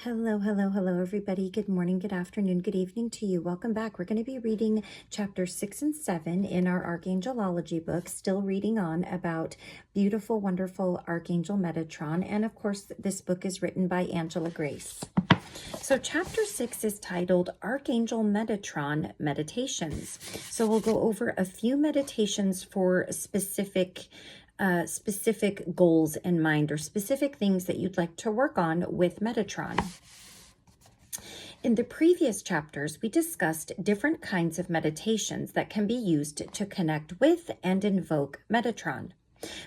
Hello, hello, hello, everybody. Good morning, good afternoon, good evening to you. Welcome back. We're going to be reading chapters 6 and 7 in our Archangelology book, still reading on about beautiful, wonderful Archangel Metatron. And of course, this book is written by Angela Grace. So chapter 6 is titled Archangel Metatron Meditations. So we'll go over a few meditations for specific goals in mind, or specific things that you'd like to work on with Metatron. In the previous chapters, we discussed different kinds of meditations that can be used to connect with and invoke Metatron.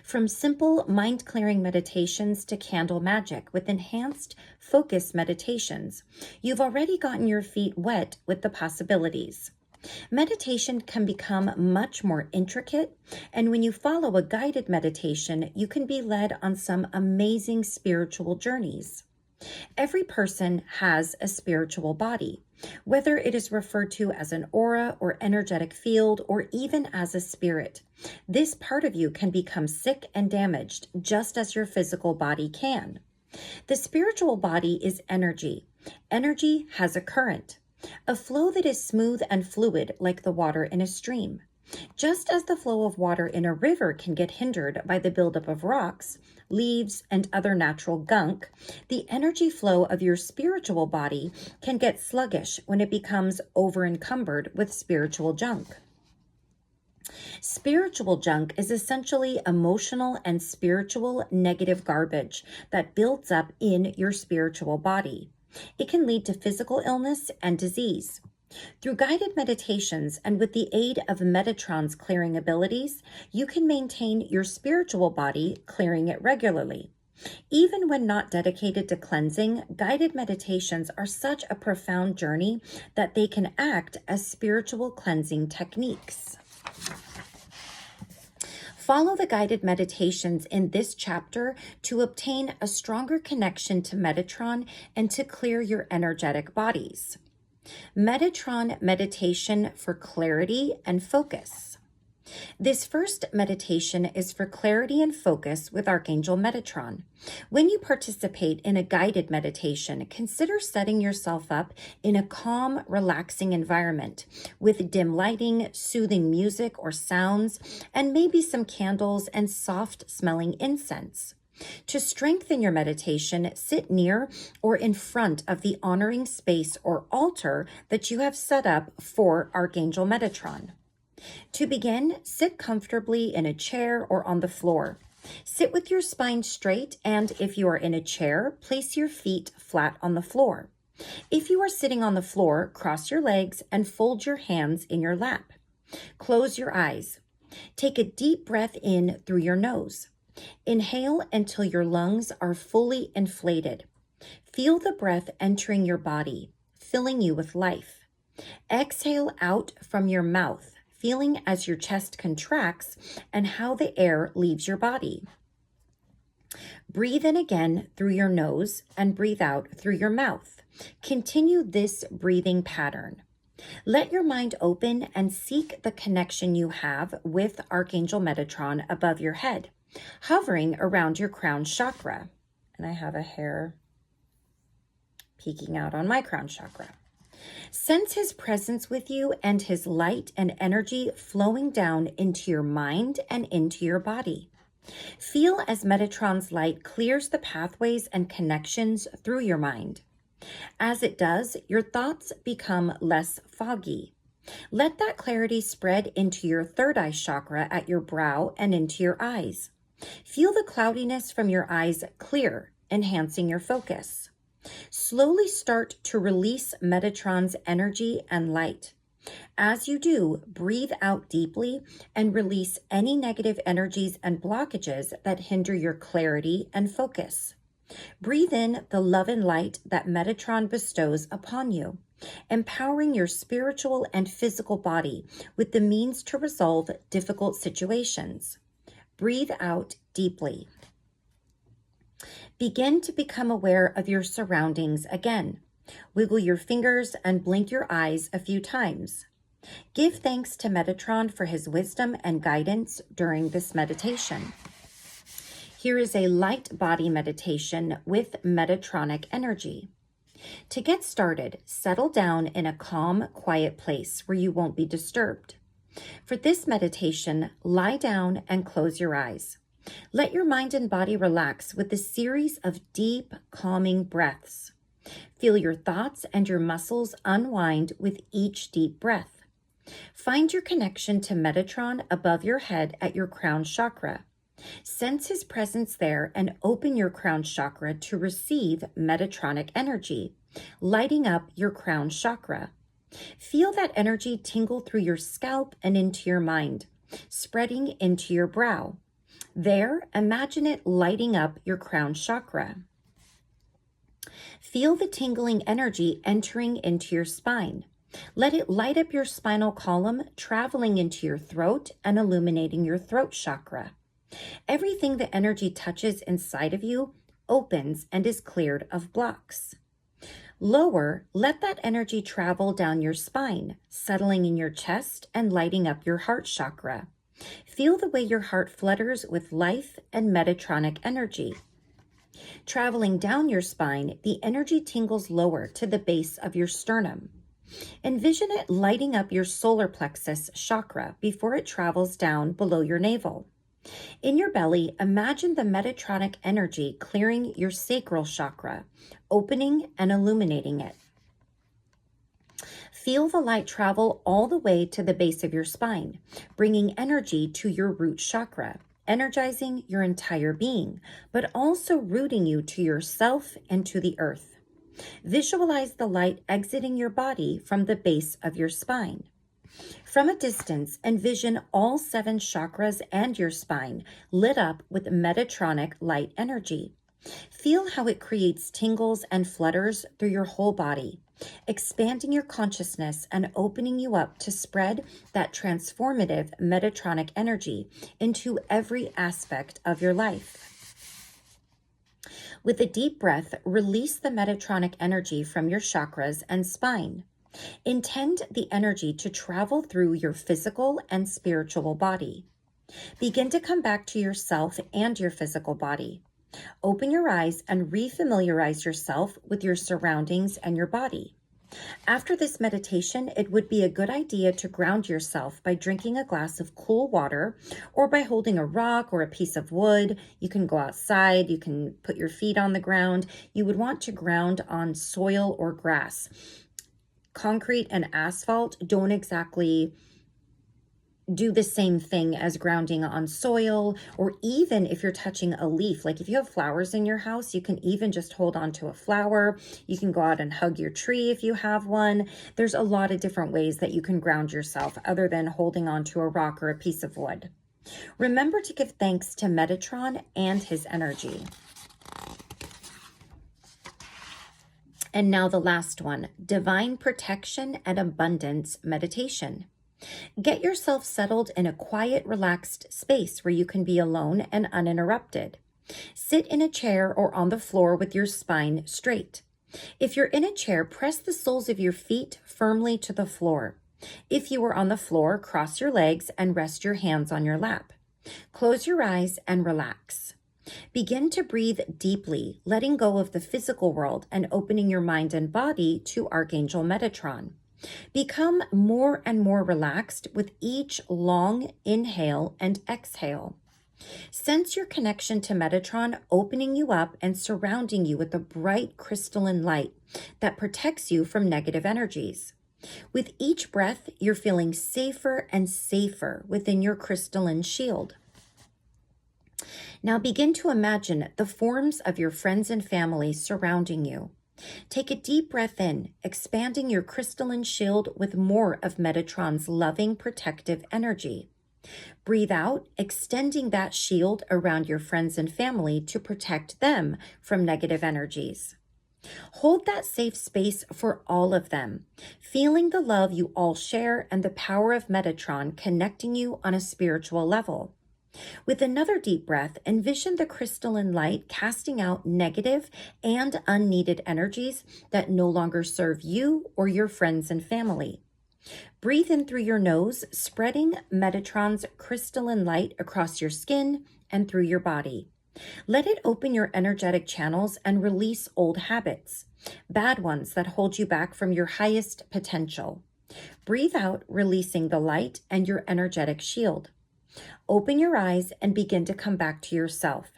From simple mind-clearing meditations to candle magic with enhanced focus meditations, you've already gotten your feet wet with the possibilities. Meditation can become much more intricate, and when you follow a guided meditation, you can be led on some amazing spiritual journeys. Every person has a spiritual body, whether it is referred to as an aura or energetic field, or even as a spirit. This part of you can become sick and damaged, just as your physical body can. The spiritual body is energy. Energy has a current, a flow that is smooth and fluid like the water in a stream. Just as the flow of water in a river can get hindered by the buildup of rocks, leaves, and other natural gunk, the energy flow of your spiritual body can get sluggish when it becomes over-encumbered with spiritual junk. Spiritual junk is essentially emotional and spiritual negative garbage that builds up in your spiritual body. It can lead to physical illness and disease. Through guided meditations and with the aid of Metatron's clearing abilities, you can maintain your spiritual body, clearing it regularly. Even when not dedicated to cleansing, guided meditations are such a profound journey that they can act as spiritual cleansing techniques. Follow the guided meditations in this chapter to obtain a stronger connection to Metatron and to clear your energetic bodies. Metatron meditation for clarity and focus. This first meditation is for clarity and focus with Archangel Metatron. When you participate in a guided meditation, consider setting yourself up in a calm, relaxing environment with dim lighting, soothing music or sounds, and maybe some candles and soft-smelling incense. To strengthen your meditation, sit near or in front of the honoring space or altar that you have set up for Archangel Metatron. To begin, sit comfortably in a chair or on the floor. Sit with your spine straight, and if you are in a chair, place your feet flat on the floor. If you are sitting on the floor, cross your legs and fold your hands in your lap. Close your eyes. Take a deep breath in through your nose. Inhale until your lungs are fully inflated. Feel the breath entering your body, filling you with life. Exhale out from your mouth, feeling as your chest contracts and how the air leaves your body. Breathe in again through your nose and breathe out through your mouth. Continue this breathing pattern. Let your mind open and seek the connection you have with Archangel Metatron above your head, hovering around your crown chakra. And I have a hair peeking out on my crown chakra. Sense his presence with you and his light and energy flowing down into your mind and into your body. Feel as Metatron's light clears the pathways and connections through your mind. As it does, your thoughts become less foggy. Let that clarity spread into your third eye chakra at your brow and into your eyes. Feel the cloudiness from your eyes clear, enhancing your focus. Slowly start to release Metatron's energy and light. As you do, breathe out deeply and release any negative energies and blockages that hinder your clarity and focus. Breathe in the love and light that Metatron bestows upon you, empowering your spiritual and physical body with the means to resolve difficult situations. Breathe out deeply. Begin to become aware of your surroundings again. Wiggle your fingers and blink your eyes a few times. Give thanks to Metatron for his wisdom and guidance during this meditation. Here is a light body meditation with Metatronic energy. To get started, settle down in a calm, quiet place where you won't be disturbed. For this meditation, lie down and close your eyes. Let your mind and body relax with a series of deep, calming breaths. Feel your thoughts and your muscles unwind with each deep breath. Find your connection to Metatron above your head at your crown chakra. Sense his presence there and open your crown chakra to receive Metatronic energy, lighting up your crown chakra. Feel that energy tingle through your scalp and into your mind, spreading into your brow. There, imagine it lighting up your crown chakra. Feel the tingling energy entering into your spine. Let it light up your spinal column, traveling into your throat and illuminating your throat chakra. Everything the energy touches inside of you opens and is cleared of blocks. Lower, let that energy travel down your spine, settling in your chest and lighting up your heart chakra. Feel the way your heart flutters with life and Metatronic energy. Traveling down your spine, the energy tingles lower to the base of your sternum. Envision it lighting up your solar plexus chakra before it travels down below your navel. In your belly, imagine the Metatronic energy clearing your sacral chakra, opening and illuminating it. Feel the light travel all the way to the base of your spine, bringing energy to your root chakra, energizing your entire being, but also rooting you to yourself and to the earth. Visualize the light exiting your body from the base of your spine. From a distance, envision all 7 chakras and your spine lit up with Metatronic light energy. Feel how it creates tingles and flutters through your whole body, expanding your consciousness and opening you up to spread that transformative Metatronic energy into every aspect of your life. With a deep breath, release the Metatronic energy from your chakras and spine. Intend the energy to travel through your physical and spiritual body. Begin to come back to yourself and your physical body. Open your eyes and refamiliarize yourself with your surroundings and your body. After this meditation, it would be a good idea to ground yourself by drinking a glass of cool water or by holding a rock or a piece of wood. You can go outside, you can put your feet on the ground. You would want to ground on soil or grass. Concrete and asphalt don't exactly do the same thing as grounding on soil, or even if you're touching a leaf. Like if you have flowers in your house, you can even just hold on to a flower. You can go out and hug your tree if you have one. There's a lot of different ways that you can ground yourself other than holding on to a rock or a piece of wood. Remember to give thanks to Metatron and his energy. And now the last one, divine protection and abundance meditation. Get yourself settled in a quiet, relaxed space where you can be alone and uninterrupted. Sit in a chair or on the floor with your spine straight. If you're in a chair, press the soles of your feet firmly to the floor. If you are on the floor, cross your legs and rest your hands on your lap. Close your eyes and relax. Begin to breathe deeply, letting go of the physical world and opening your mind and body to Archangel Metatron. Become more and more relaxed with each long inhale and exhale. Sense your connection to Metatron opening you up and surrounding you with a bright crystalline light that protects you from negative energies. With each breath, you're feeling safer and safer within your crystalline shield. Now begin to imagine the forms of your friends and family surrounding you. Take a deep breath in, expanding your crystalline shield with more of Metatron's loving, protective energy. Breathe out, extending that shield around your friends and family to protect them from negative energies. Hold that safe space for all of them, feeling the love you all share and the power of Metatron connecting you on a spiritual level. With another deep breath, envision the crystalline light casting out negative and unneeded energies that no longer serve you or your friends and family. Breathe in through your nose, spreading Metatron's crystalline light across your skin and through your body. Let it open your energetic channels and release old habits, bad ones that hold you back from your highest potential. Breathe out, releasing the light and your energetic shield. Open your eyes and begin to come back to yourself.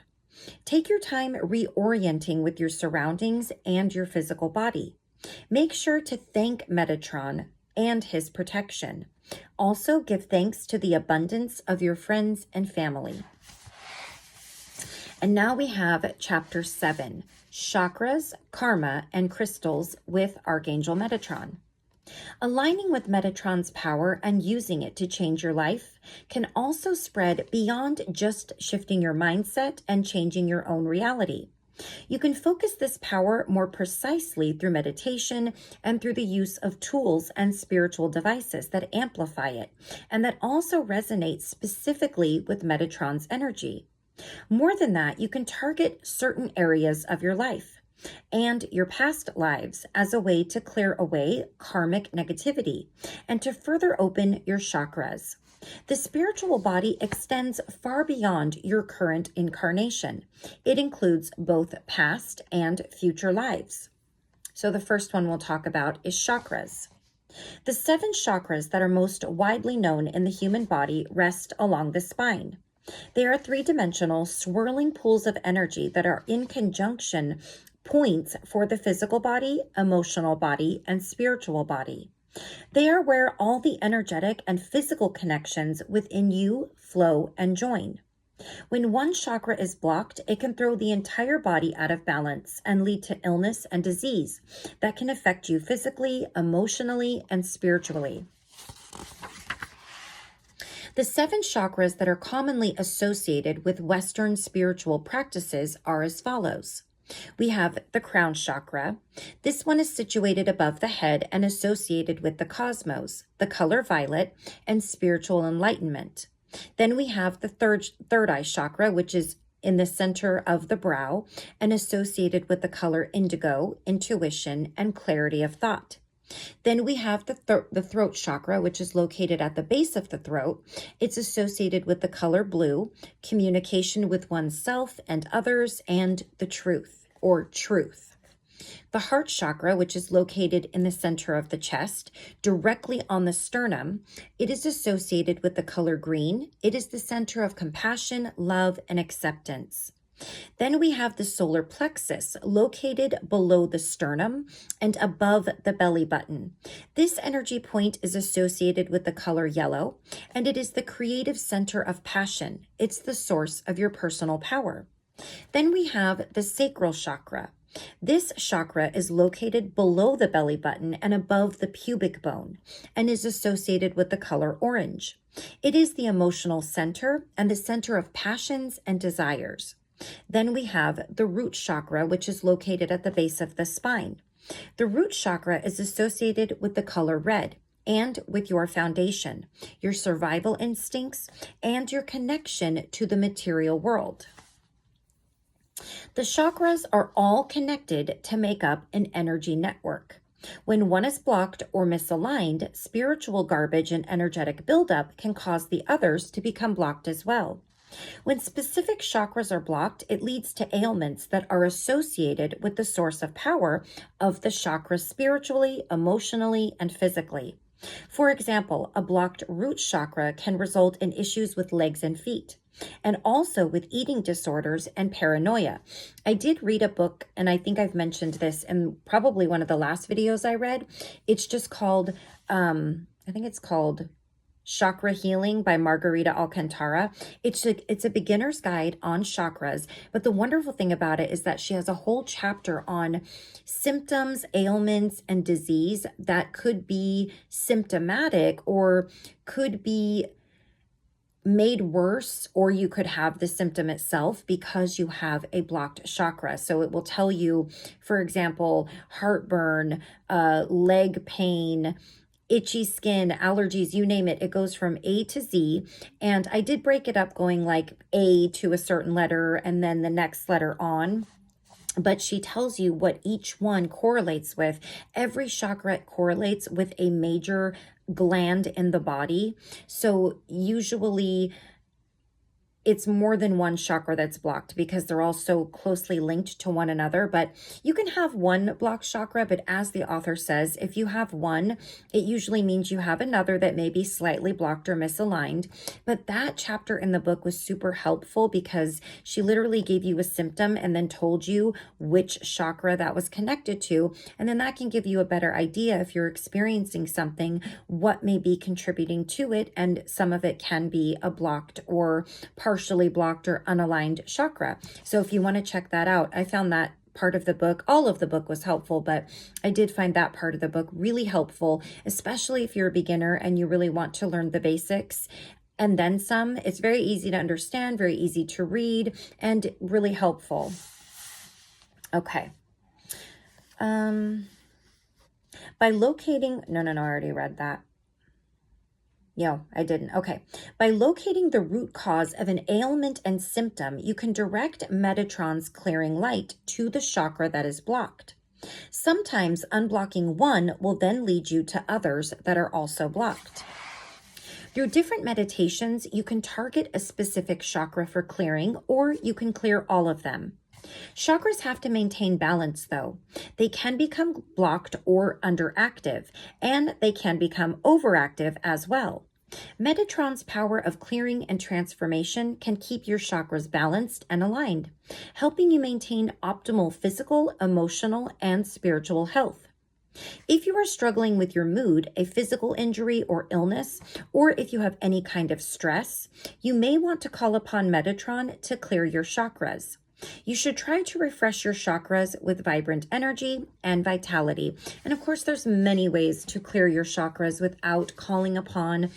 Take your time reorienting with your surroundings and your physical body. Make sure to thank Metatron and his protection. Also, give thanks to the abundance of your friends and family. And now we have Chapter 7, Chakras, Karma, and Crystals with Archangel Metatron. Aligning with Metatron's power and using it to change your life can also spread beyond just shifting your mindset and changing your own reality. You can focus this power more precisely through meditation and through the use of tools and spiritual devices that amplify it and that also resonate specifically with Metatron's energy. More than that, you can target certain areas of your life and your past lives as a way to clear away karmic negativity and to further open your chakras. The spiritual body extends far beyond your current incarnation. It includes both past and future lives. So the first one we'll talk about is chakras. The 7 chakras that are most widely known in the human body rest along the spine. They are 3-dimensional swirling pools of energy that are in conjunction points for the physical body, emotional body, and spiritual body. They are where all the energetic and physical connections within you flow and join. When one chakra is blocked, it can throw the entire body out of balance and lead to illness and disease that can affect you physically, emotionally, and spiritually. The 7 chakras that are commonly associated with Western spiritual practices are as follows. We have the crown chakra. This one is situated above the head and associated with the cosmos, the color violet, and spiritual enlightenment. Then we have the third eye chakra, which is in the center of the brow and associated with the color indigo, intuition, and clarity of thought. Then we have the throat chakra, which is located at the base of the throat. It's associated with the color blue, communication with oneself and others, and the truth, or truth. The heart chakra, which is located in the center of the chest, directly on the sternum, it is associated with the color green. It is the center of compassion, love, and acceptance. Then we have the solar plexus located below the sternum and above the belly button. This energy point is associated with the color yellow, and it is the creative center of passion. It's the source of your personal power. Then we have the sacral chakra. This chakra is located below the belly button and above the pubic bone and is associated with the color orange. It is the emotional center and the center of passions and desires. Then we have the root chakra, which is located at the base of the spine. The root chakra is associated with the color red and with your foundation, your survival instincts, and your connection to the material world. The chakras are all connected to make up an energy network. When one is blocked or misaligned, spiritual garbage and energetic buildup can cause the others to become blocked as well. When specific chakras are blocked, it leads to ailments that are associated with the source of power of the chakra spiritually, emotionally, and physically. For example, a blocked root chakra can result in issues with legs and feet, and also with eating disorders and paranoia. I did read a book, and I think I've mentioned this in probably one of the last videos I read. It's just called, Chakra Healing by Margarita Alcantara. It's a beginner's guide on chakras, but the wonderful thing about it is that she has a whole chapter on symptoms, ailments, and disease that could be symptomatic or could be made worse, or you could have the symptom itself because you have a blocked chakra. So it will tell you, for example, heartburn, leg pain, itchy skin, allergies, you name it. It goes from A to Z. And I did break it up going like A to a certain letter and then the next letter on. But she tells you what each one correlates with. Every chakra correlates with a major gland in the body. So usually it's more than one chakra that's blocked because they're all so closely linked to one another. But you can have one blocked chakra, but as the author says, if you have one, it usually means you have another that may be slightly blocked or misaligned. But that chapter in the book was super helpful because she literally gave you a symptom and then told you which chakra that was connected to. And then that can give you a better idea if you're experiencing something, what may be contributing to it. And some of it can be a blocked or partially blocked or unaligned chakra. So if you want to check that out, I found that part of the book, all of the book was helpful, but I did find that part of the book really helpful, especially if you're a beginner and you really want to learn the basics and then some. It's very easy to understand, very easy to read, and really helpful. Okay. By locating, no, I already read that. No, I didn't. Okay. By locating the root cause of an ailment and symptom, you can direct Metatron's clearing light to the chakra that is blocked. Sometimes unblocking one will then lead you to others that are also blocked. Through different meditations, you can target a specific chakra for clearing, or you can clear all of them. Chakras have to maintain balance, though. They can become blocked or underactive, and they can become overactive as well. Metatron's power of clearing and transformation can keep your chakras balanced and aligned, helping you maintain optimal physical, emotional, and spiritual health. If you are struggling with your mood, a physical injury or illness, or if you have any kind of stress, you may want to call upon Metatron to clear your chakras. You should try to refresh your chakras with vibrant energy and vitality. And of course, there's many ways to clear your chakras without calling upon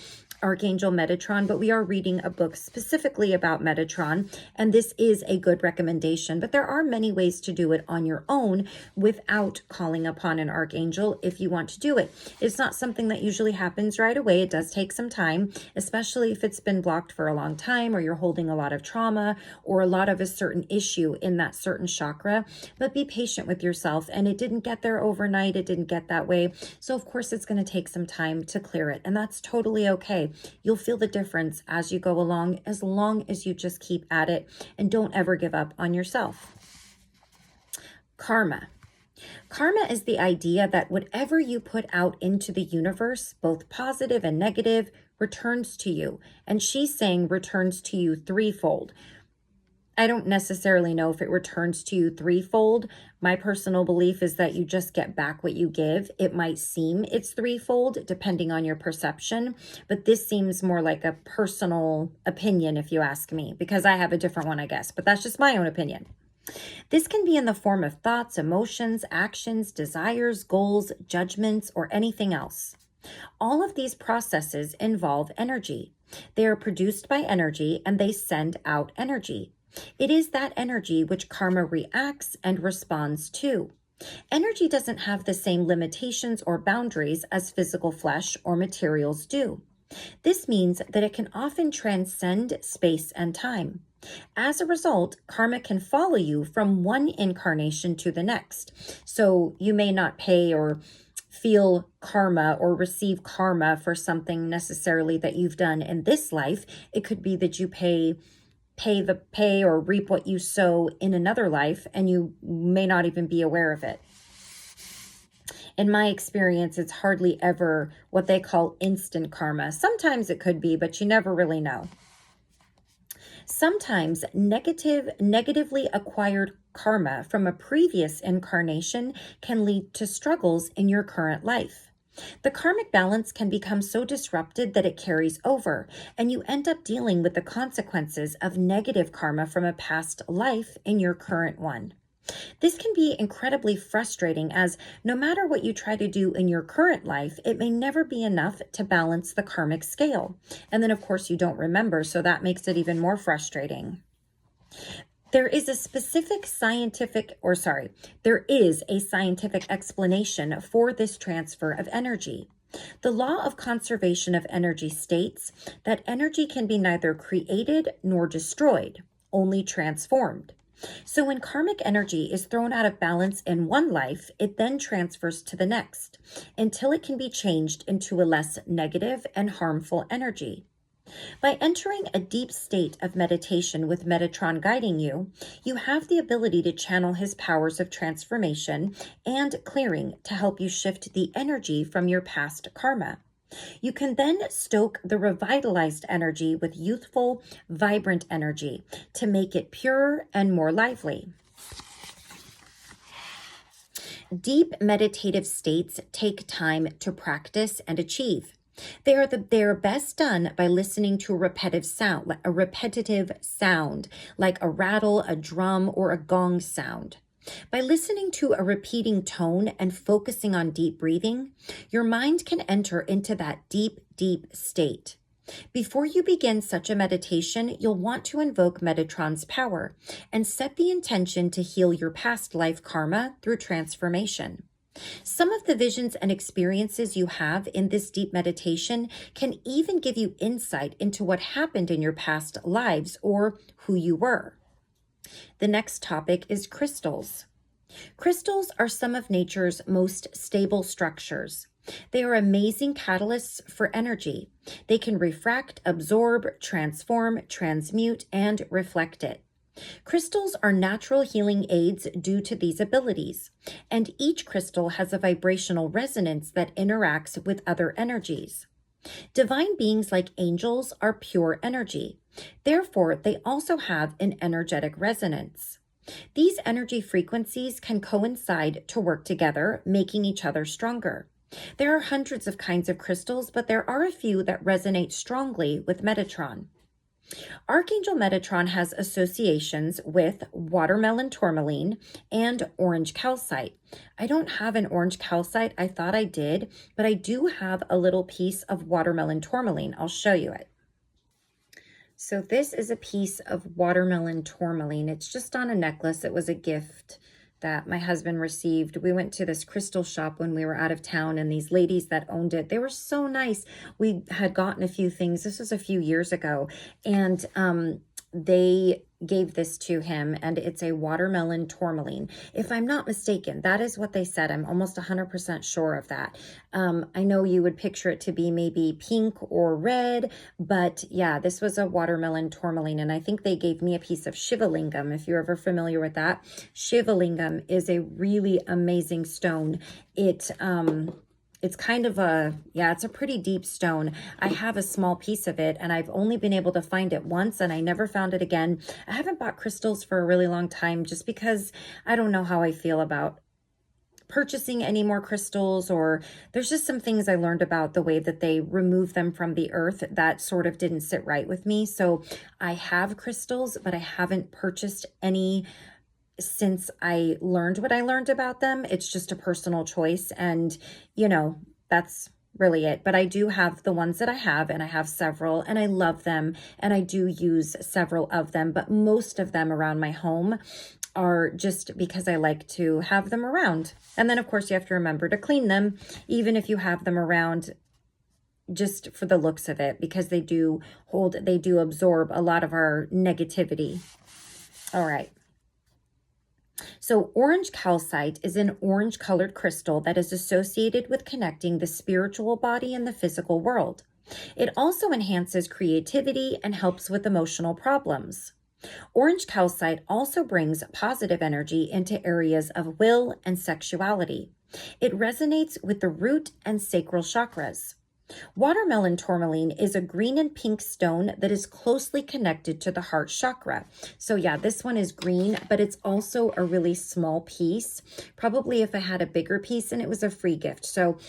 Archangel Metatron, but we are reading a book specifically about Metatron, and this is a good recommendation. But there are many ways to do it on your own without calling upon an archangel if you want to do it. It's not something that usually happens right away. It does take some time, especially if it's been blocked for a long time or you're holding a lot of trauma or a lot of a certain issue in that certain chakra. But be patient with yourself, and it didn't get there overnight. It didn't get that way. So of course it's going to take some time to clear it, and that's totally okay. You'll feel the difference as you go along, as long as you just keep at it and don't ever give up on yourself. Karma. Karma is the idea that whatever you put out into the universe, both positive and negative, returns to you. And she's saying returns to you threefold. I don't necessarily know if it returns to you threefold. My personal belief is that you just get back what you give. It might seem it's threefold depending on your perception, but this seems more like a personal opinion if you ask me, because I have a different one, I guess, but that's just my own opinion. This can be in the form of thoughts, emotions, actions, desires, goals, judgments, or anything else. All of these processes involve energy. They are produced by energy and they send out energy. It is that energy which karma reacts and responds to. Energy doesn't have the same limitations or boundaries as physical flesh or materials do. This means that it can often transcend space and time. As a result, karma can follow you from one incarnation to the next. So you may not pay or feel karma or receive karma for something necessarily that you've done in this life. It could be that you pay or reap what you sow in another life, and you may not even be aware of it. In my experience, it's hardly ever what they call instant karma. Sometimes it could be, but you never really know. Sometimes negatively acquired karma from a previous incarnation can lead to struggles in your current life. The karmic balance can become so disrupted that it carries over, and you end up dealing with the consequences of negative karma from a past life in your current one. This can be incredibly frustrating, as no matter what you try to do in your current life, it may never be enough to balance the karmic scale. And then, of course, you don't remember, so that makes it even more frustrating. There is a scientific explanation for this transfer of energy. The law of conservation of energy states that energy can be neither created nor destroyed, only transformed. So when karmic energy is thrown out of balance in one life, it then transfers to the next until it can be changed into a less negative and harmful energy. By entering a deep state of meditation with Metatron guiding you, you have the ability to channel his powers of transformation and clearing to help you shift the energy from your past karma. You can then stoke the revitalized energy with youthful, vibrant energy to make it purer and more lively. Deep meditative states take time to practice and achieve. They are best done by listening to a repetitive sound like a rattle, a drum, or a gong sound. By listening to a repeating tone and focusing on deep breathing, your mind can enter into that deep, deep state. Before you begin such a meditation, you'll want to invoke Metatron's power and set the intention to heal your past life karma through transformation. Some of the visions and experiences you have in this deep meditation can even give you insight into what happened in your past lives or who you were. The next topic is crystals. Crystals are some of nature's most stable structures. They are amazing catalysts for energy. They can refract, absorb, transform, transmute, and reflect it. Crystals are natural healing aids due to these abilities, and each crystal has a vibrational resonance that interacts with other energies. Divine beings like angels are pure energy. Therefore, they also have an energetic resonance. These energy frequencies can coincide to work together, making each other stronger. There are hundreds of kinds of crystals, but there are a few that resonate strongly with Metatron. Archangel Metatron has associations with watermelon tourmaline and orange calcite. I don't have an orange calcite. I thought I did, but I do have a little piece of watermelon tourmaline. I'll show you it. So this is a piece of watermelon tourmaline. It's just on a necklace. It was a gift that my husband received. We went to this crystal shop when we were out of town, and these ladies that owned it, they were so nice. We had gotten a few things. This was a few years ago, and they gave this to him, and it's a watermelon tourmaline. If I'm not mistaken, that is what they said. I'm almost 100% sure of that. I know you would picture it to be maybe pink or red, but yeah, this was a watermelon tourmaline, and I think they gave me a piece of Shivalingam, if you're ever familiar with that. Shivalingam is a really amazing stone. It's kind of it's a pretty deep stone. I have a small piece of it, and I've only been able to find it once, and I never found it again. I haven't bought crystals for a really long time just because I don't know how I feel about purchasing any more crystals, or there's just some things I learned about the way that they remove them from the earth that sort of didn't sit right with me. So I have crystals, but I haven't purchased any since I learned what I learned about them. It's just a personal choice, and that's really it. But I do have the ones that I have, and I have several, and I love them, and I do use several of them, but most of them around my home are just because I like to have them around. And then of course you have to remember to clean them, even if you have them around just for the looks of it, because they do absorb a lot of our negativity. All right. So orange calcite is an orange colored crystal that is associated with connecting the spiritual body and the physical world. It also enhances creativity and helps with emotional problems. Orange calcite also brings positive energy into areas of will and sexuality. It resonates with the root and sacral chakras. Watermelon tourmaline is a green and pink stone that is closely connected to the heart chakra. So yeah, this one is green, but it's also a really small piece. Probably if I had a bigger piece, and it was a free gift. So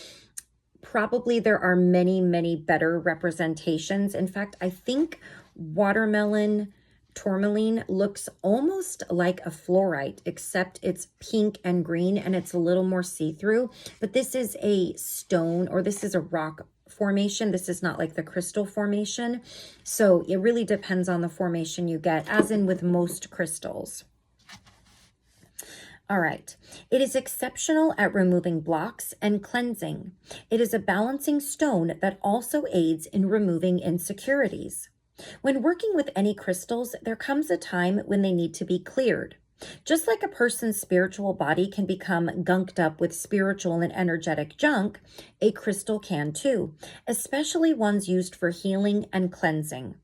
probably there are many, many better representations. In fact, I think watermelon tourmaline looks almost like a fluorite, except it's pink and green, and it's a little more see-through. But this is a stone, or this is a rock formation. This is not like the crystal formation. So it really depends on the formation you get, as in with most crystals. All right. It is exceptional at removing blocks and cleansing. It is a balancing stone that also aids in removing insecurities. When working with any crystals, there comes a time when they need to be cleared. Just like a person's spiritual body can become gunked up with spiritual and energetic junk, a crystal can too, especially ones used for healing and cleansing.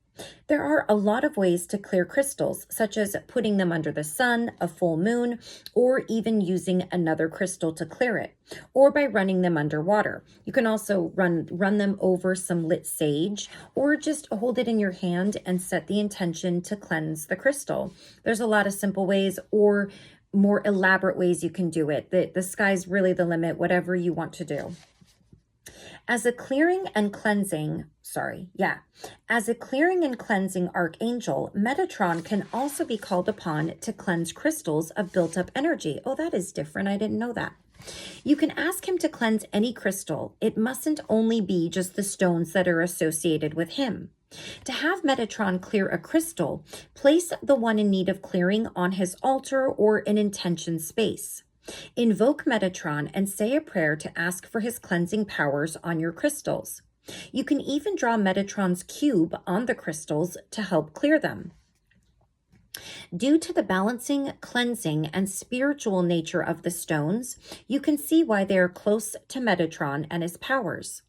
There are a lot of ways to clear crystals, such as putting them under the sun, a full moon, or even using another crystal to clear it, or by running them underwater. You can also run them over some lit sage, or just hold it in your hand and set the intention to cleanse the crystal. There's a lot of simple ways or more elaborate ways you can do it. The sky's really the limit, whatever you want to do. As a clearing and cleansing archangel, Metatron can also be called upon to cleanse crystals of built-up energy. Oh, that is different. I didn't know that. You can ask him to cleanse any crystal. It mustn't only be just the stones that are associated with him. To have Metatron clear a crystal, place the one in need of clearing on his altar or an intention space. Invoke Metatron and say a prayer to ask for his cleansing powers on your crystals. You can even draw Metatron's cube on the crystals to help clear them. Due to the balancing, cleansing, and spiritual nature of the stones, you can see why they are close to Metatron and his powers.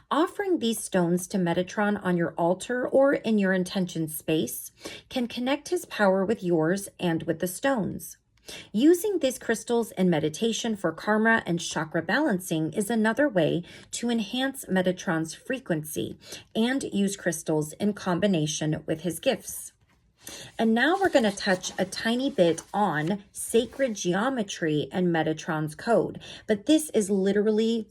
Offering these stones to Metatron on your altar or in your intention space can connect his power with yours and with the stones. Using these crystals in meditation for karma and chakra balancing is another way to enhance Metatron's frequency and use crystals in combination with his gifts. And now we're going to touch a tiny bit on sacred geometry and Metatron's code. But this is literally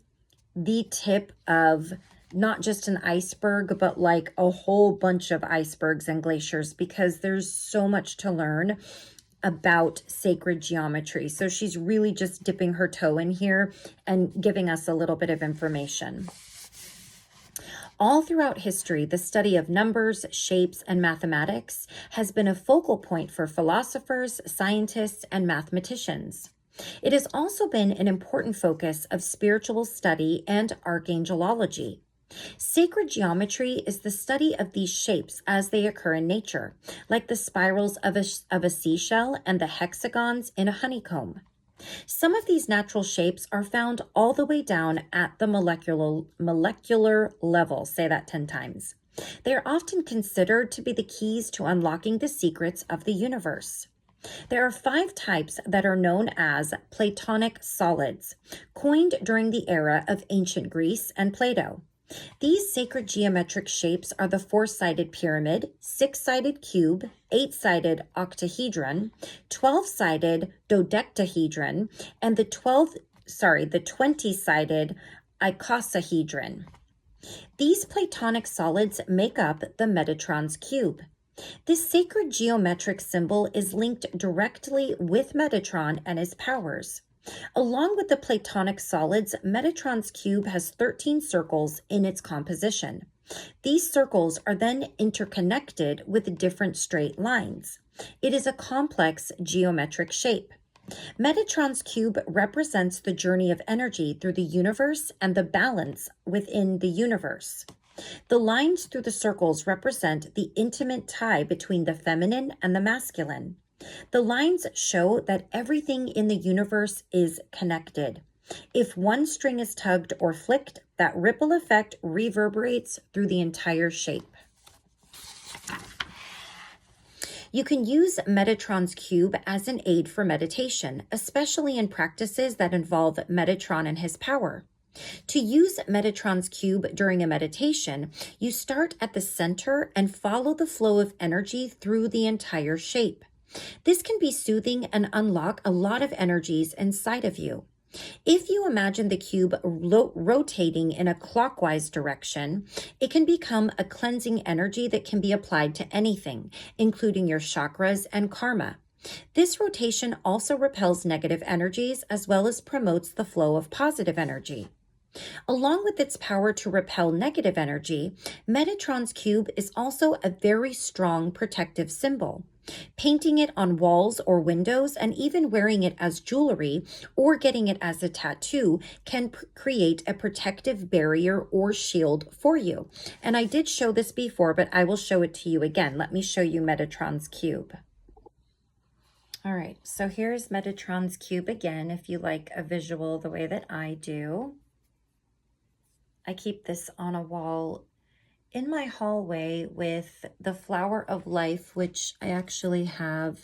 the tip of not just an iceberg, but like a whole bunch of icebergs and glaciers, because there's so much to learn about sacred geometry. So she's really just dipping her toe in here and giving us a little bit of information. All throughout history, the study of numbers, shapes, and mathematics has been a focal point for philosophers, scientists, and mathematicians. It has also been an important focus of spiritual study and archangelology. Sacred geometry is the study of these shapes as they occur in nature, like the spirals of a seashell and the hexagons in a honeycomb. Some of these natural shapes are found all the way down at the molecular level. Say that 10 times. They are often considered to be the keys to unlocking the secrets of the universe. There are 5 types that are known as Platonic solids, coined during the era of ancient Greece and Plato. These sacred geometric shapes are the 4-sided pyramid, 6-sided cube, 8-sided octahedron, 12-sided dodecahedron, and the 20-sided icosahedron. These Platonic solids make up the Metatron's cube. This sacred geometric symbol is linked directly with Metatron and his powers. Along with the Platonic solids, Metatron's cube has 13 circles in its composition. These circles are then interconnected with different straight lines. It is a complex geometric shape. Metatron's cube represents the journey of energy through the universe and the balance within the universe. The lines through the circles represent the intimate tie between the feminine and the masculine. The lines show that everything in the universe is connected. If one string is tugged or flicked, that ripple effect reverberates through the entire shape. You can use Metatron's cube as an aid for meditation, especially in practices that involve Metatron and his power. To use Metatron's cube during a meditation, you start at the center and follow the flow of energy through the entire shape. This can be soothing and unlock a lot of energies inside of you. If you imagine the cube rotating in a clockwise direction, it can become a cleansing energy that can be applied to anything, including your chakras and karma. This rotation also repels negative energies as well as promotes the flow of positive energy. Along with its power to repel negative energy, Metatron's cube is also a very strong protective symbol. Painting it on walls or windows and even wearing it as jewelry or getting it as a tattoo can create a protective barrier or shield for you. And I did show this before, but I will show it to you again. Let me show you Metatron's cube. All right, so here's Metatron's cube again, if you like a visual the way that I do. I keep this on a wall in my hallway with the flower of life, which I actually have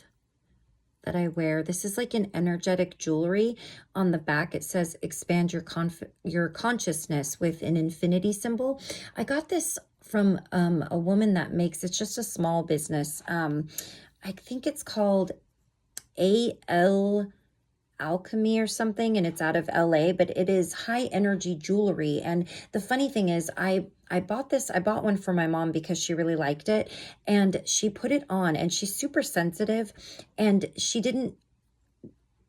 that I wear. This is like an energetic jewelry. On the back, it says expand your consciousness with an infinity symbol. I got this from a woman that makes, it's just a small business. I think it's called AL Alchemy or something, and it's out of LA, but it is high energy jewelry. And the funny thing is, I bought one for my mom because she really liked it, and she put it on, and she's super sensitive, and she didn't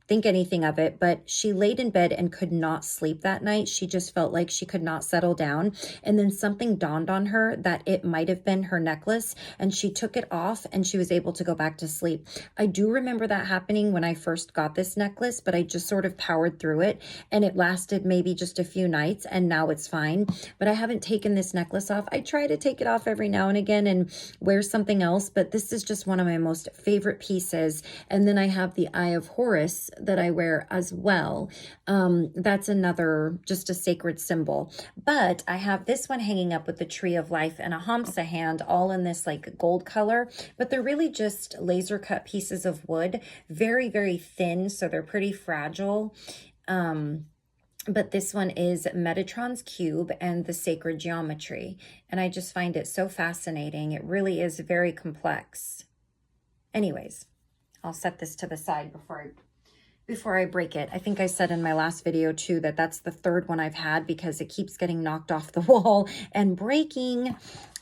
think anything of it, but she laid in bed and could not sleep that night. She just felt like she could not settle down. And then something dawned on her that it might have been her necklace, and she took it off and she was able to go back to sleep. I do remember that happening when I first got this necklace, but I just sort of powered through it, and it lasted maybe just a few nights, and now it's fine. But I haven't taken this necklace off. I try to take it off every now and again and wear something else, but this is just one of my most favorite pieces. And then I have the Eye of Horus that I wear as well. That's another, just a sacred symbol. But I have this one hanging up with the Tree of Life and a Hamsa hand, all in this like gold color, but they're really just laser cut pieces of wood, very, very thin, so they're pretty fragile. But this one is Metatron's cube and the sacred geometry, and I just find it so fascinating. It really is very complex. Anyways, I'll set this to the side before I break it. I think I said in my last video too that that's the third one I've had because it keeps getting knocked off the wall and breaking.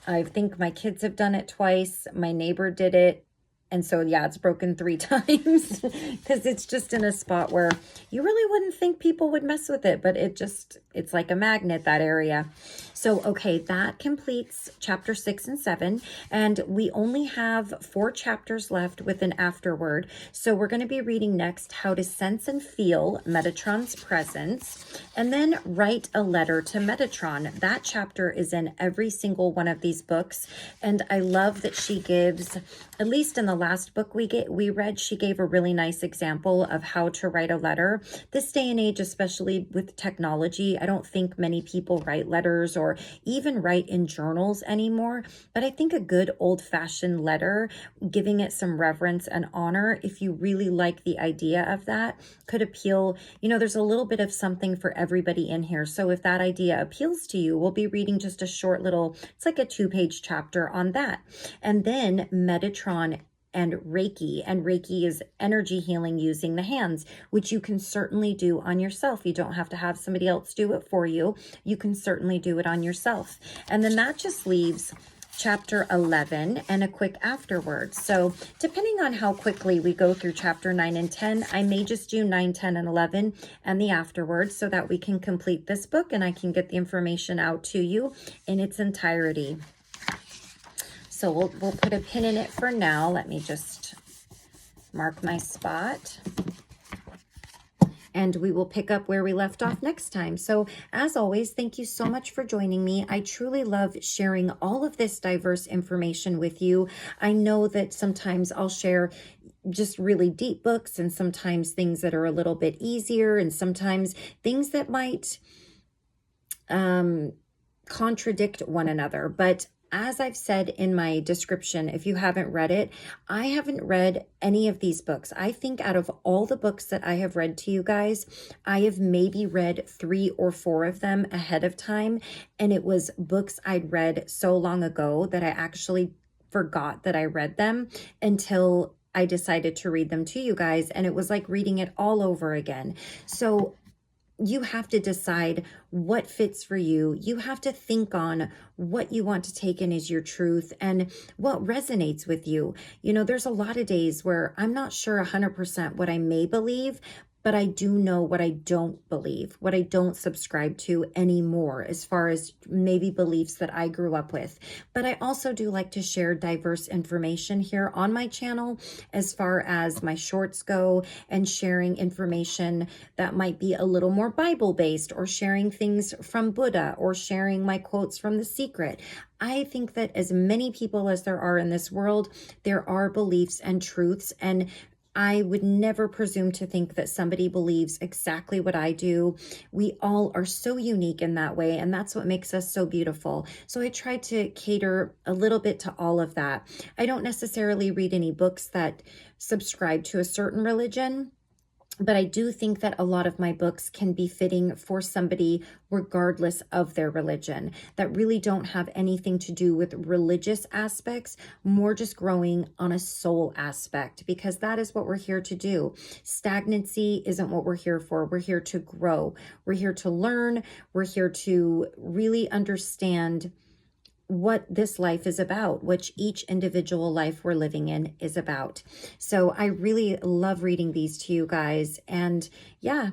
I think my kids have done it twice. My neighbor did it. And so, yeah, it's broken 3 times because it's just in a spot where you really wouldn't think people would mess with it, but it's like a magnet, that area. So, okay, that completes chapter 6 and 7, and we only have 4 chapters left with an afterword. So we're going to be reading next how to sense and feel Metatron's presence, and then write a letter to Metatron. That chapter is in every single one of these books, and I love that she gives, at least in the last book we read, she gave a really nice example of how to write a letter. This day and age, especially with technology, I don't think many people write letters or even write in journals anymore, but I think a good old-fashioned letter, giving it some reverence and honor, if you really like the idea of that, could appeal. You know, there's a little bit of something for everybody in here. So if that idea appeals to you, we'll be reading just a short little, it's like a 2-page chapter on that. And then Metatron and Reiki is energy healing using the hands, which you can certainly do on yourself. You don't have to have somebody else do it for you. You can certainly do it on yourself. And then that just leaves chapter 11 and a quick afterward. So depending on how quickly we go through chapter 9 and 10, I may just do 9, 10, and 11 and the afterward so that we can complete this book and I can get the information out to you in its entirety. So we'll put a pin in it for now. Let me just mark my spot. And we will pick up where we left off next time. So as always, thank you so much for joining me. I truly love sharing all of this diverse information with you. I know that sometimes I'll share just really deep books and sometimes things that are a little bit easier and sometimes things that might contradict one another. But as I've said in my description, if you haven't read it, I haven't read any of these books. I think out of all the books that I have read to you guys, I have maybe read 3 or 4 of them ahead of time. And it was books I'd read so long ago that I actually forgot that I read them until I decided to read them to you guys. And it was like reading it all over again. So you have to decide what fits for you. You have to think on what you want to take in as your truth and what resonates with you. You know, there's a lot of days where I'm not sure 100% what I may believe, but I do know what I don't believe, what I don't subscribe to anymore, as far as maybe beliefs that I grew up with. But I also do like to share diverse information here on my channel, as far as my shorts go, and sharing information that might be a little more Bible-based, or sharing things from Buddha, or sharing my quotes from The Secret. I think that as many people as there are in this world, there are beliefs and truths, and I would never presume to think that somebody believes exactly what I do. We all are so unique in that way, and that's what makes us so beautiful. So I try to cater a little bit to all of that. I don't necessarily read any books that subscribe to a certain religion, but I do think that a lot of my books can be fitting for somebody regardless of their religion, that really don't have anything to do with religious aspects, more just growing on a soul aspect, because that is what we're here to do. Stagnancy isn't what we're here for. We're here to grow. We're here to learn. We're here to really understand what this life is about, which each individual life we're living in is about. So I really love reading these to you guys. And yeah,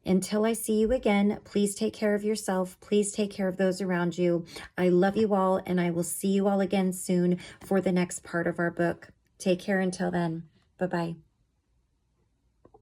until I see you again, please take care of yourself. Please take care of those around you. I love you all, and I will see you all again soon for the next part of our book. Take care until then. Bye-bye.